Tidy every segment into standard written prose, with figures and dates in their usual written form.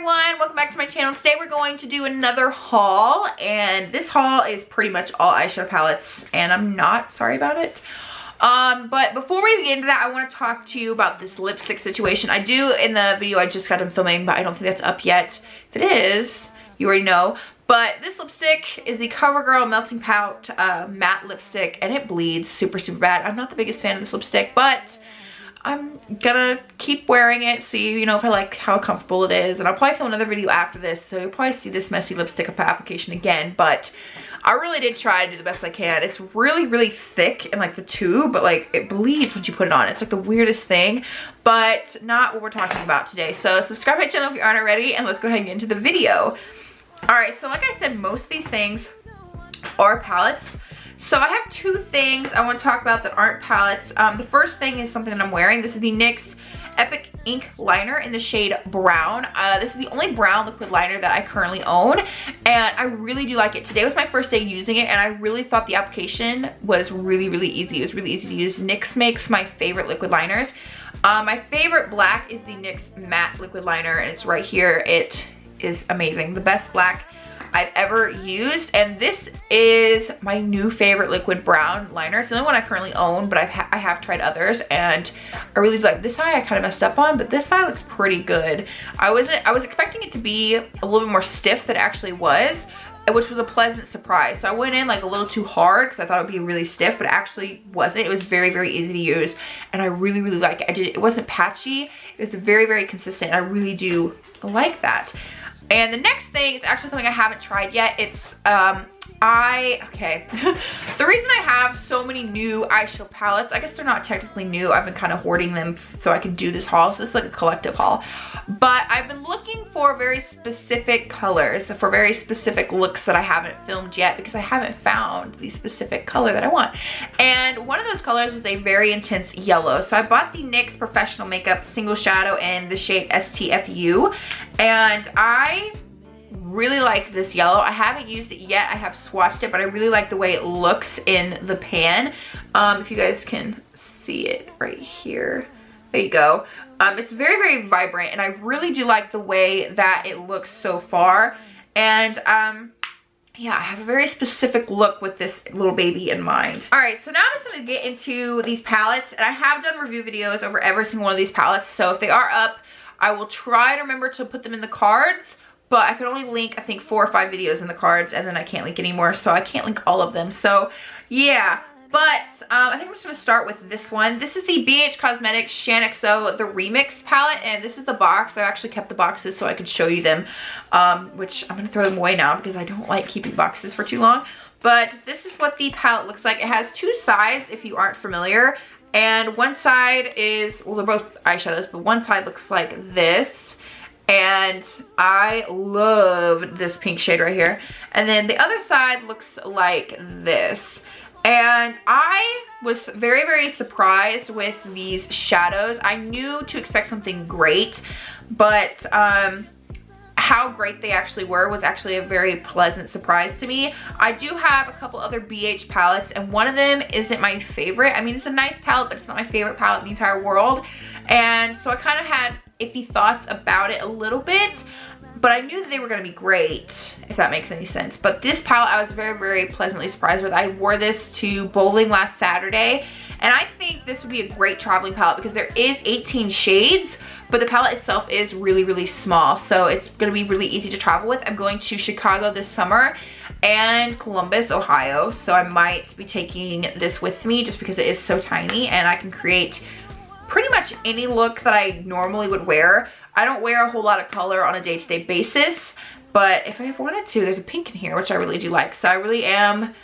everyone, welcome back to my channel. Today we're going to do another haul, and this haul is pretty much all eyeshadow palettes, and I'm not sorry about it. But before we get into that, I want to talk to you about this lipstick situation. I do in the video I just got done filming, but I don't think that's up yet. If it is, you already know. But this lipstick is the CoverGirl Melting Pout matte lipstick, and it bleeds super bad. I'm not the biggest fan of this lipstick, but I'm gonna keep wearing it, see, you know, if I like how comfortable it is. And I'll probably film another video after this, so you'll probably see this messy lipstick application again. But I really did try to do the best I can. It's really thick in like the tube, but like it bleeds once you put it on. It's like the weirdest thing, but not what we're talking about today. So subscribe to my channel if you aren't already, and let's go ahead and get into the video. All right, so like I said, most of these things are palettes. So I have two things I want to talk about that aren't palettes. The first thing is something that I'm wearing. This is the NYX Epic Ink Liner in the shade Brown. This is the only brown liquid liner that I currently own, and I really do like it. Today was my first day using it, and I really thought the application was really easy. It was really easy to use. NYX makes my favorite liquid liners. My favorite black is the NYX Matte Liquid Liner, and it's right here. It is amazing. The best black I've ever used, and this is my new favorite liquid brown liner. It's the only one I currently own, but I have tried others, and I really like this eye. I kind of messed up on, but this eye looks pretty good. I was expecting it to be a little bit more stiff than it actually was, which was a pleasant surprise. So I went in like a little too hard because I thought it would be really stiff, but it actually wasn't. It was very easy to use, and I really like it. It wasn't patchy. It was very consistent. I really do like that. And the next thing is actually something I haven't tried yet. It's, okay. The reason I have so many new eyeshadow palettes, I guess they're not technically new. I've been kind of hoarding them so I can do this haul. So this is like a collective haul. But I've been looking for very specific colors, for very specific looks that I haven't filmed yet, because I haven't found the specific color that I want. And one of those colors was a very intense yellow. So I bought the NYX Professional Makeup Single Shadow in the shade STFU. And I really like this yellow. I haven't used it yet. I have swatched it, but I really like the way it looks in the pan. If you guys can see it right here. There you go. It's very vibrant, and I really do like the way that it looks so far. And yeah, I have a very specific look with this little baby in mind. All right, so now I'm just gonna get into these palettes, and I have done review videos over every single one of these palettes, so if they are up, I will try to remember to put them in the cards, but I can only link, I think, 4 or 5 videos in the cards, and then I can't link anymore, so I can't link all of them. So yeah, but I think I'm just gonna start with this one. This is the BH Cosmetics ShanXO The Remix palette, and this is the box. I actually kept the boxes so I could show you them, which I'm gonna throw them away now because I don't like keeping boxes for too long. But this is what the palette looks like. It has 2 sides, if you aren't familiar, and one side is, well, they're both eyeshadows, but one side looks like this. And I love this pink shade right here. And then the other side looks like this. And I was very surprised with these shadows. I knew to expect something great, but how great they actually were was actually a very pleasant surprise to me. I do have a couple other BH palettes, and one of them isn't my favorite. I mean, it's a nice palette, but it's not my favorite palette in the entire world. And so I kind of had iffy thoughts about it a little bit, but I knew that they were going to be great, if that makes any sense. But this palette I was very pleasantly surprised with. I wore this to bowling last Saturday, and I think this would be a great traveling palette because there is 18 shades, but the palette itself is really small, so it's going to be really easy to travel with. I'm going to Chicago this summer and Columbus, Ohio, so I might be taking this with me just because it is so tiny, and I can create pretty much any look that I normally would wear. I don't wear a whole lot of color on a day-to-day basis, but if I wanted to, there's a pink in here, which I really do like. So I really am,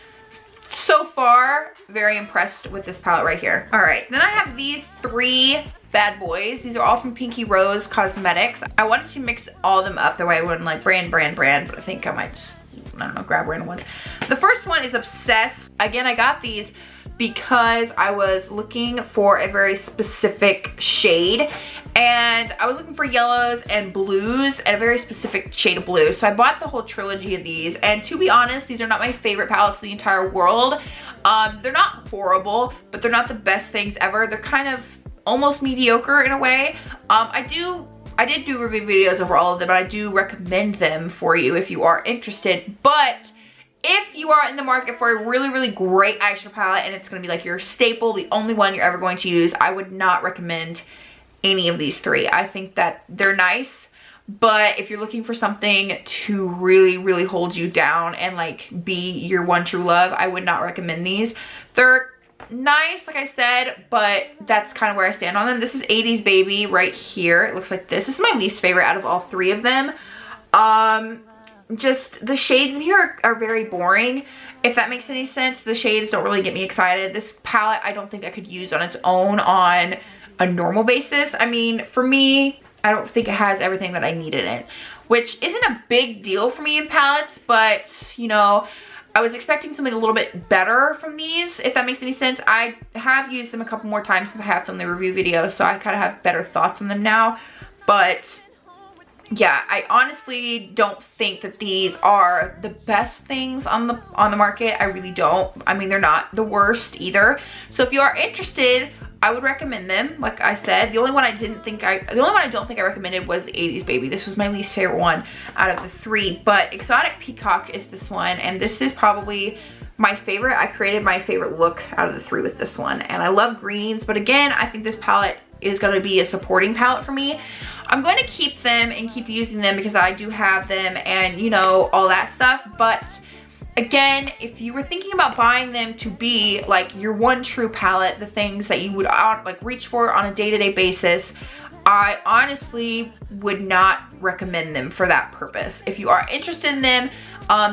so far, very impressed with this palette right here. All right, then I have these 3 bad boys. These are all from Pinky Rose Cosmetics. I wanted to mix all of them up, that way I wouldn't like brand, but I think I might just, I don't know, grab random ones. The first one is Obsessed. Again, I got these because I was looking for a very specific shade, and I was looking for yellows and blues and a very specific shade of blue. So I bought the whole trilogy of these, and to be honest, these are not my favorite palettes in the entire world. They're not horrible, but they're not the best things ever. They're kind of almost mediocre in a way. I do I did do review videos over all of them, and I do recommend them for you if you are interested. But if you are in the market for a really, really great eyeshadow palette and it's going to be like your staple, the only one you're ever going to use, I would not recommend any of these three. I think that they're nice, but if you're looking for something to really, really hold you down and like be your one true love, I would not recommend these. They're nice, like I said, but that's kind of where I stand on them. This is 80s Baby right here. It looks like this. This is my least favorite out of all three of them. Just the shades in here are very boring, if that makes any sense. The shades don't really get me excited. This palette I don't think I could use on its own on a normal basis. I mean, for me, I don't think it has everything that I need in it, which isn't a big deal for me in palettes, but you know, I was expecting something a little bit better from these, if that makes any sense. I have used them a couple more times since I have filmed the review video, so I kind of have better thoughts on them now. But yeah, I honestly don't think that these are the best things on the market. I really don't. I mean, they're not the worst either. So if you are interested, I would recommend them. Like I said, the only one I don't think I recommended was the 80s Baby. This was my least favorite one out of the three. But Exotic Peacock is this one, and this is probably my favorite. I created my favorite look out of the three with this one, and I love greens. But again, I think this palette is going to be a supporting palette for me. I'm going to keep them and keep using them because I do have them and, you know, all that stuff. But again, if you were thinking about buying them to be like your one true palette, the things that you would like reach for on a day-to-day basis, I honestly would not recommend them for that purpose. If you are interested in them,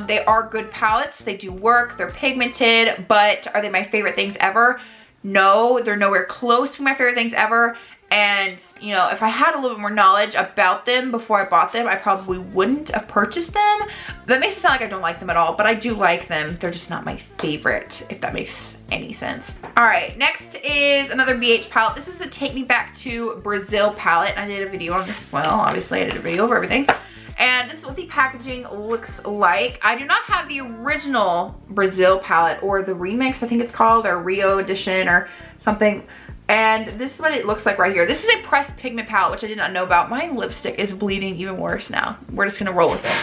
they are good palettes. They do work. They're pigmented, but are they my favorite things ever? No, they're nowhere close to my favorite things ever. And, you know, if I had a little bit more knowledge about them before I bought them, I probably wouldn't have purchased them. That makes it sound like I don't like them at all, but I do like them. They're just not my favorite, if that makes any sense. All right, next is another BH palette. This is the Take Me Back to Brazil palette. I did a video on this as well. Obviously, I did a video over everything. And this is what the packaging looks like. I do not have the original Brazil palette or the remix, I think it's called, or Rio edition or something. And this is what it looks like right here. This is a pressed pigment palette, which I did not know about. My lipstick is bleeding even worse now. We're just gonna roll with it.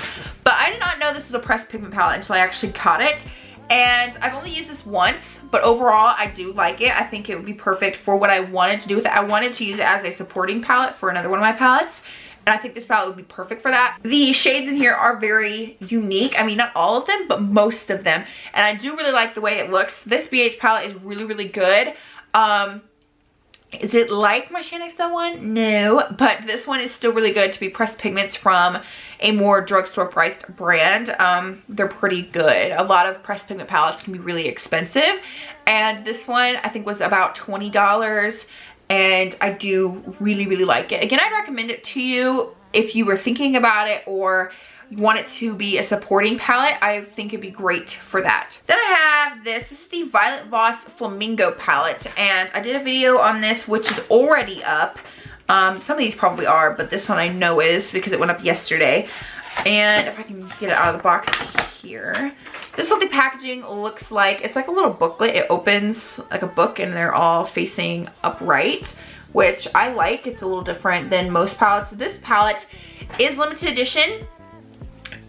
But I did not know this was a pressed pigment palette until I actually got it. And I've only used this once, but overall I do like it. I think it would be perfect for what I wanted to do with it. I wanted to use it as a supporting palette for another one of my palettes. And I think this palette would be perfect for that. The shades in here are very unique. I mean, not all of them, but most of them. And I do really like the way it looks. This BH palette is really, really good. Is it like my Shane XL one? No, but this one is still really good to be pressed pigments from a more drugstore priced brand. They're pretty good. A lot of pressed pigment palettes can be really expensive. And this one I think was about $20. And I do really, really like it. Again, I'd recommend it to you if you were thinking about it or want it to be a supporting palette. I think it'd be great for that. Then I have this. This is the Violet Voss Flamingo palette. And I did a video on this, which is already up. Some of these probably are, but this one I know is because it went up yesterday. And if I can get it out of the box here. This is what the packaging looks like. It's like a little booklet. It opens like a book and they're all facing upright, which I like. It's a little different than most palettes. This palette is limited edition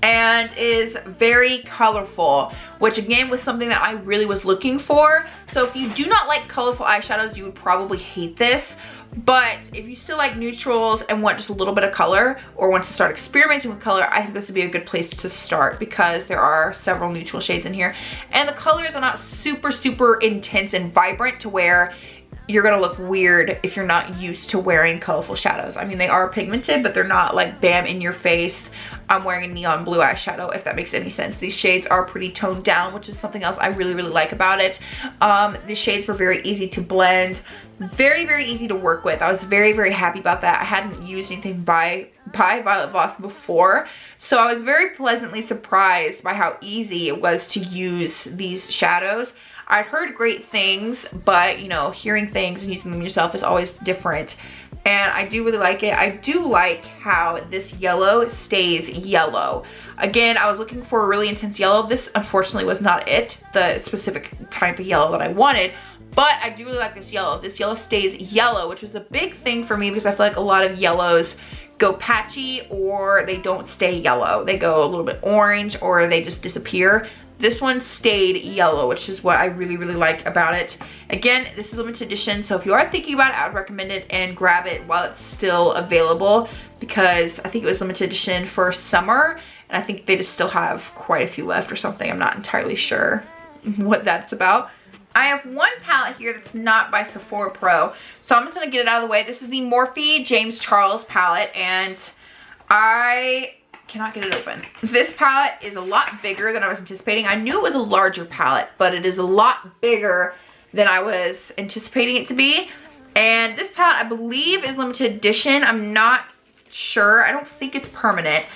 and is very colorful, which again was something that I really was looking for. So if you do not like colorful eyeshadows, you would probably hate this. But if you still like neutrals and want just a little bit of color or want to start experimenting with color, I think this would be a good place to start because there are several neutral shades in here. And the colors are not super, super intense and vibrant to where you're gonna look weird if you're not used to wearing colorful shadows. I mean, they are pigmented, but they're not like bam in your face. I'm wearing a neon blue eyeshadow, if that makes any sense. These shades are pretty toned down, which is something else I really, really like about it. The shades were very easy to blend, very, very easy to work with. I was very, very happy about that. I hadn't used anything by Violet Voss before, so I was very pleasantly surprised by how easy it was to use these shadows. I'd heard great things, but you know, hearing things and using them yourself is always different. And I do really like it. I do like how this yellow stays yellow. Again, I was looking for a really intense yellow. This unfortunately was not it, the specific type of yellow that I wanted. But I do really like this yellow. This yellow stays yellow, which was a big thing for me because I feel like a lot of yellows go patchy or they don't stay yellow. They go a little bit orange or they just disappear. This one stayed yellow, which is what I really, really like about it. Again, this is limited edition, so if you are thinking about it, I would recommend it and grab it while it's still available, because I think it was limited edition for summer, and I think they just still have quite a few left or something. I'm not entirely sure what that's about. I have one palette here that's not by Sephora Pro, so I'm just gonna get it out of the way. This is the Morphe James Charles palette, and I cannot get it open. This palette is a lot bigger than I was anticipating. I knew it was a larger palette, but it is a lot bigger than I was anticipating it to be. And this palette, I believe, is limited edition. I'm not sure. I don't think it's permanent,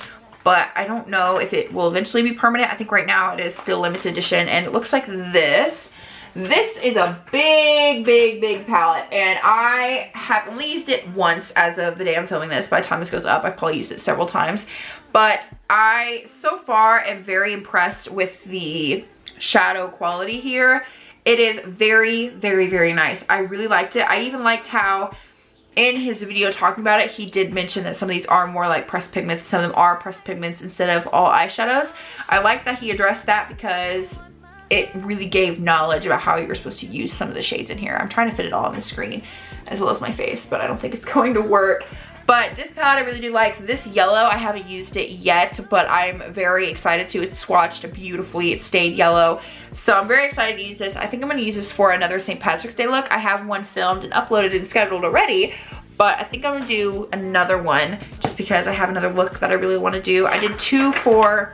but I don't know if it will eventually be permanent. I think right now it is still limited edition, and it looks like this. This is a big, big, big palette, and I have only used it once as of the day I'm filming this. By the time this goes up, I've probably used it several times. But I, so far, am very impressed with the shadow quality here. It is very, very, very nice. I really liked it. I even liked how in his video talking about it, he did mention that some of these are more like pressed pigments. Some of them are pressed pigments instead of all eyeshadows. I like that he addressed that because it really gave knowledge about how you were supposed to use some of the shades in here. I'm trying to fit it all on the screen as well as my face, but I don't think it's going to work. But this palette I really do like. This yellow, I haven't used it yet, but I'm very excited to. It's swatched beautifully. It stayed yellow. So I'm very excited to use this. I think I'm going to use this for another St. Patrick's Day look. I have one filmed and uploaded and scheduled already, but I think I'm going to do another one just because I have another look that I really want to do. I did two for,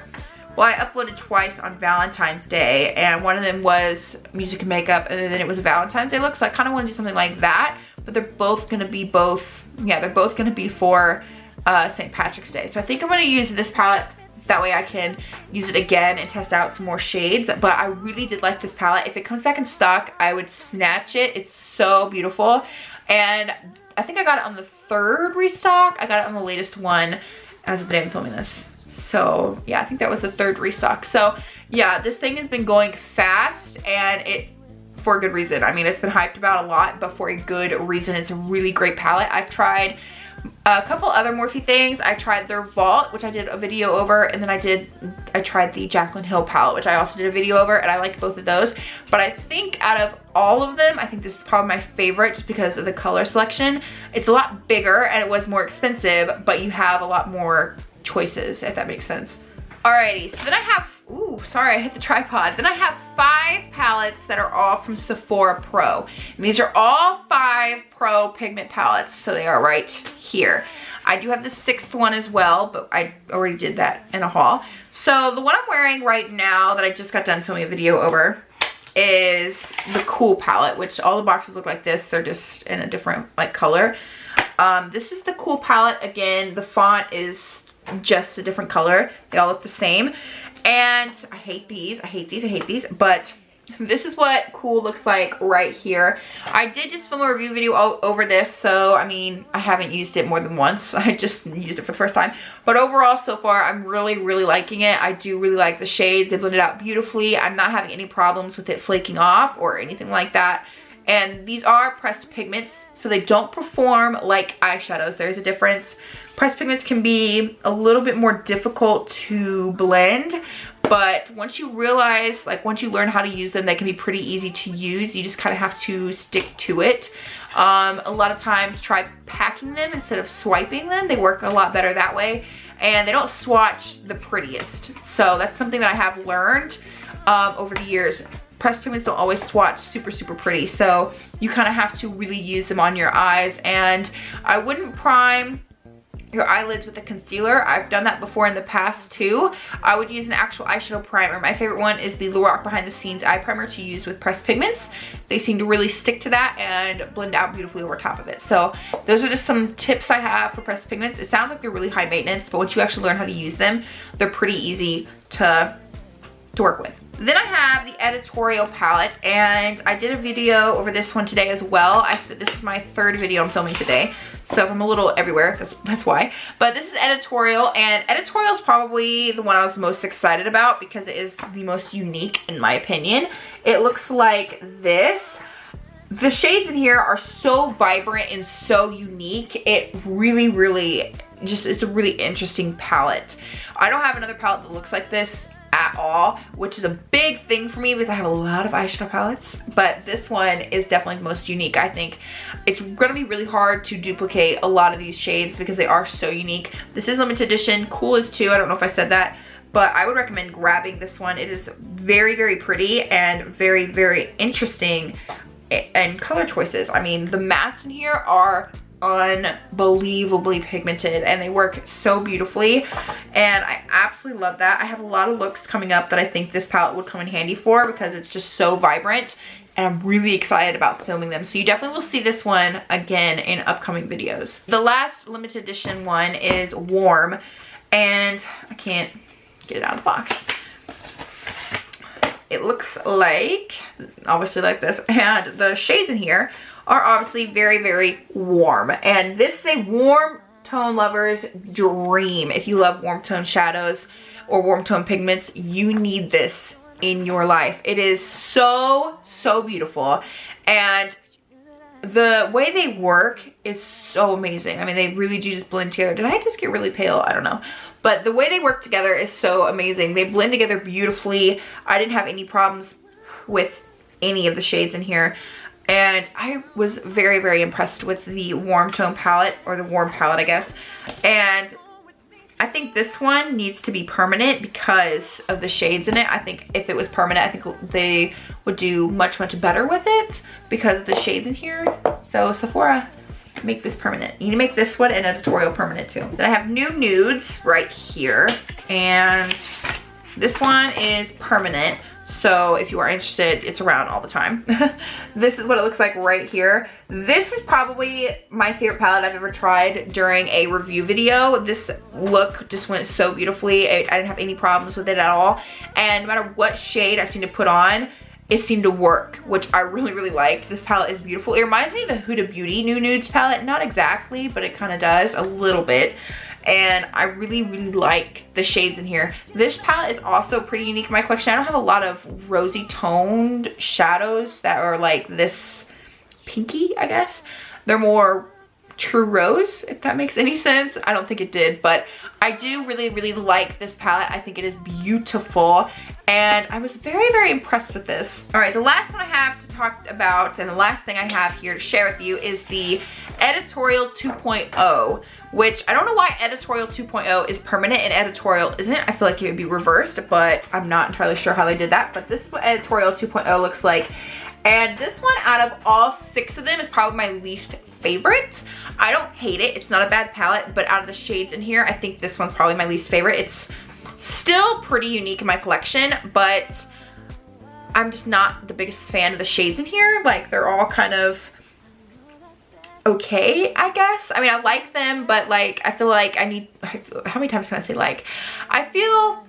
well, I uploaded twice on Valentine's Day, and one of them was music and makeup, and then it was a Valentine's Day look, so I kind of want to do something like that. But they're both gonna be they're both gonna be for St. Patrick's Day. So I think I'm gonna use this palette, that way I can use it again and test out some more shades. But I really did like this palette. If it comes back in stock, I would snatch it. It's so beautiful. And I think I got it on the 3rd restock. I got it on the latest one as of the day I'm filming this. So yeah, I think that was the 3rd restock. So yeah, this thing has been going fast, and it, for a good reason. I mean, it's been hyped about a lot, but for a good reason. It's a really great palette. I've tried a couple other Morphe things. I tried their Vault, which I did a video over, and then I tried the Jaclyn Hill palette, which I also did a video over, and I liked both of those. But I think out of all of them, I think this is probably my favorite just because of the color selection. It's a lot bigger and it was more expensive, but you have a lot more choices, if that makes sense. Alrighty, so then I have, ooh, sorry, I hit the tripod. Then I have 5 palettes that are all from Sephora Pro. And these are all 5 Pro pigment palettes, so they are right here. I do have the 6th one as well, but I already did that in a haul. So the one I'm wearing right now that I just got done filming a video over is the Cool palette, which all the boxes look like this. They're just in a different like color. This is the Cool palette. Again, the font is just a different color. They all look the same. And I hate these. I hate these. I hate these. But this is what Cool looks like right here. I did just film a review video over this, so I mean, I haven't used it more than once. I just used it for the first time. But overall, so far, I'm really, really liking it. I do really like the shades. They blend it out beautifully. I'm not having any problems with it flaking off or anything like that. And these are pressed pigments, so they don't perform like eyeshadows. There's a difference. Pressed pigments can be a little bit more difficult to blend, but once you realize, like once you learn how to use them, they can be pretty easy to use. You just kind of have to stick to it. A lot of times try packing them instead of swiping them. They work a lot better that way, and they don't swatch the prettiest. So that's something that I have learned over the years. Pressed pigments don't always swatch super, super pretty, so you kind of have to really use them on your eyes. And I wouldn't prime your eyelids with a concealer. I've done that before in the past too. I would use an actual eyeshadow primer. My favorite one is the Lorac Behind the Scenes eye primer to use with pressed pigments. They seem to really stick to that and blend out beautifully over top of it. So those are just some tips I have for pressed pigments. It sounds like they're really high maintenance, but once you actually learn how to use them, they're pretty easy to work with. Then I have the Editorial palette, and I did a video over this one today as well. This is my 3rd video I'm filming today, so if I'm a little everywhere, that's why. But this is Editorial, and Editorial is probably the one I was most excited about because it is the most unique in my opinion. It looks like this. The shades in here are so vibrant and so unique. It really, really just, it's a really interesting palette. I don't have another palette that looks like this at all, which is a big thing for me because I have a lot of eyeshadow palettes, but this one is definitely the most unique. I think it's gonna be really hard to duplicate a lot of these shades because they are so unique. This is limited edition, cool as two. I don't know if I said that, but I would recommend grabbing this one. It is very, very pretty and very, very interesting and color choices. I mean, the mattes in here are unbelievably pigmented and they work so beautifully, and I absolutely love that. I have a lot of looks coming up that I think this palette would come in handy for because it's just so vibrant, and I'm really excited about filming them. So you definitely will see this one again in upcoming videos. The last limited edition one is Warm, and I can't get it out of the box. It looks like, obviously like this, and the shades in here are obviously very, very warm. And this is a warm tone lover's dream. If you love warm tone shadows or warm tone pigments, you need this in your life. It is so, so beautiful. And the way they work is so amazing. I mean, they really do just blend together. Did I just get really pale? I don't know. But the way they work together is so amazing. They blend together beautifully. I didn't have any problems with any of the shades in here. And I was very, very impressed with the warm tone palette, or the warm palette, I guess. And I think this one needs to be permanent because of the shades in it. I think if it was permanent, I think they would do much, much better with it because of the shades in here. So Sephora, make this permanent. You need to make this one an editorial permanent too. Then I have New Nudes right here, and this one is permanent. So if you are interested, it's around all the time. This is what it looks like right here. This is probably my favorite palette I've ever tried during a review video. This look just went so beautifully. I didn't have any problems with it at all. And no matter what shade I seemed to put on, it seemed to work, which I really, really liked. This palette is beautiful. It reminds me of the Huda Beauty New Nudes palette. Not exactly, but it kind of does a little bit. And I really, really like the shades in here. This palette is also pretty unique in my collection. I don't have a lot of rosy toned shadows that are like this pinky, I guess. They're more true rose, if that makes any sense. I don't think it did, but I do really, really like this palette. I think it is beautiful, and I was very, very impressed with this. All right, the last one I have to talk about, and the last thing I have here to share with you, is the Editorial 2.0, which I don't know why Editorial 2.0 is permanent and Editorial isn't. I feel like it would be reversed, but I'm not entirely sure how they did that. But this is what Editorial 2.0 looks like. And this one, out of all 6 of them, is probably my least favorite. I don't hate it. It's not a bad palette, but out of the shades in here, I think this one's probably my least favorite. It's still pretty unique in my collection, but I'm just not the biggest fan of the shades in here. Like, they're all kind of okay, I guess. I mean, I like them, but like, I feel like how many times can I say like? I feel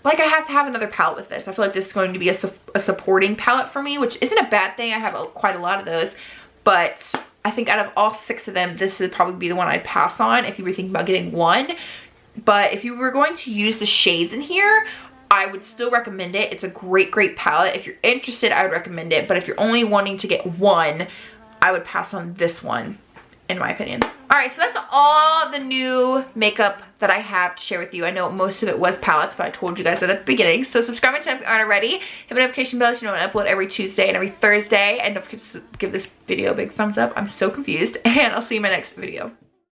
like I have to have another palette with this. I feel like this is going to be a supporting palette for me, which isn't a bad thing. I have quite a lot of those, but I think out of all 6 of them, this would probably be the one I'd pass on if you were thinking about getting one. But if you were going to use the shades in here, I would still recommend it. It's a great, great palette. If you're interested, I would recommend it. But if you're only wanting to get one, I would pass on this one, in my opinion. All right, so that's all the new makeup that I have to share with you. I know most of it was palettes, but I told you guys that at the beginning. So subscribe to my channel if you aren't already. Hit the notification bell so you know when I upload every Tuesday and every Thursday. And don't forget to give this video a big thumbs up. I'm so confused. And I'll see you in my next video.